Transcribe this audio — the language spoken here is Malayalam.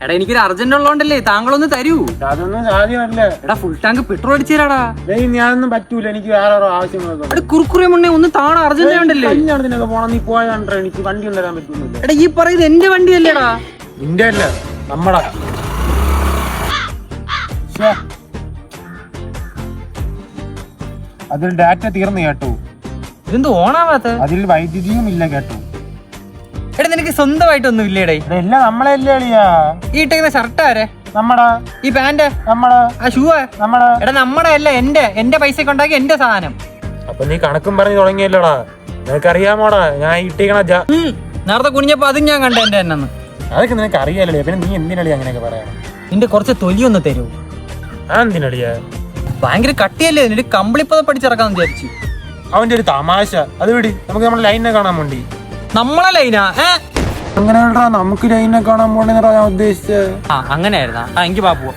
എടാ എനിക്കൊരു അർജന്റ് ഉള്ളതുകൊണ്ടല്ലേ താങ്കളൊന്ന് തരൂ. അതൊന്നും സാധ്യമല്ല. എടാ ഫുൾ ടാങ്ക് പെട്രോൾ അടിച്ചേരാടാ. ഞാനൊന്നും പറ്റൂല, എനിക്ക് വേറെ ആവശ്യങ്ങളൊക്കെ. എടാ കുറുക്കുറെ മുന്നേ ഒന്ന് താണ അർജന്റ് ആവണ്ടല്ലേ. കല്യാണത്തിനൊക്കെ പോണം, നീ പോയാണ്ടാ എനിക്ക് വണ്ടി കൊണ്ടുവരാൻ പറ്റുന്നില്ല. എടാ ഈ പറയുന്നത് എന്റെ വണ്ടിയല്ലേടാ. നിന്റെ അല്ല, നമ്മടാ. അതിൽ ഡാറ്റ തീർന്നു കേട്ടോ. ഇതെന്ത് ഓണാവാത്ത? അതിൽ വൈദ്യുതിയും ഇല്ല കേട്ടോ. എടാ നിനക്ക് സ്വന്തമായിട്ടൊന്നും ഇല്ലേടേ? എല്ലാം നമ്മളെ അല്ലേ അളിയാ. ഈ ഇട്ടേക്കുന്ന ഷർട്ട് ആരെ? നമ്മടാ. ഈ പാന്റ് നമ്മടാ. ആ ഷൂ നമ്മടാ. എടാ നമ്മടെ അല്ല, എന്റെ പൈസ ഉണ്ടാക്കി എന്റെ സാധനം. അപ്പൊ നീ കണക്കും പറഞ്ഞു തുടങ്ങിയല്ലോടാ. നിനക്കറിയാമോടാ ഞാൻ ഇട്ടേക്കണ നേരത്തെ കുനിഞ്ഞപ്പോ അതും ഞാൻ കണ്ട എന്റെ എന്നു. അതൊക്കെ നിനക്ക് അറിയാലേ, പിന്നെ നീ എന്തിനളിയാ അങ്ങനെയൊക്കെ പറയണം? നിന്റെ കുറച്ച് തൊലി ഒന്ന് തരൂ. ആ എന്തിനളിയാ? ഭയങ്കര കട്ടിയല്ലേ, നിന്റെ കമ്പിളിപ്പത് പഠിച്ചിറക്കാന്ന് വിചാരിച്ചു. അവന്റെ ഒരു തമാശ. അത് വിടി, നമുക്ക് നമ്മുടെ ലൈനെ കാണാൻ വേണ്ടി. നമ്മളെ ലൈനാ? അങ്ങനെ നമുക്ക് ലൈനെ കാണാൻ പോണെന്നാ ഞാൻ ഉദ്ദേശിച്ചത്. അങ്ങനെയായിരുന്നാ? എനിക്ക് പാ പോവാ.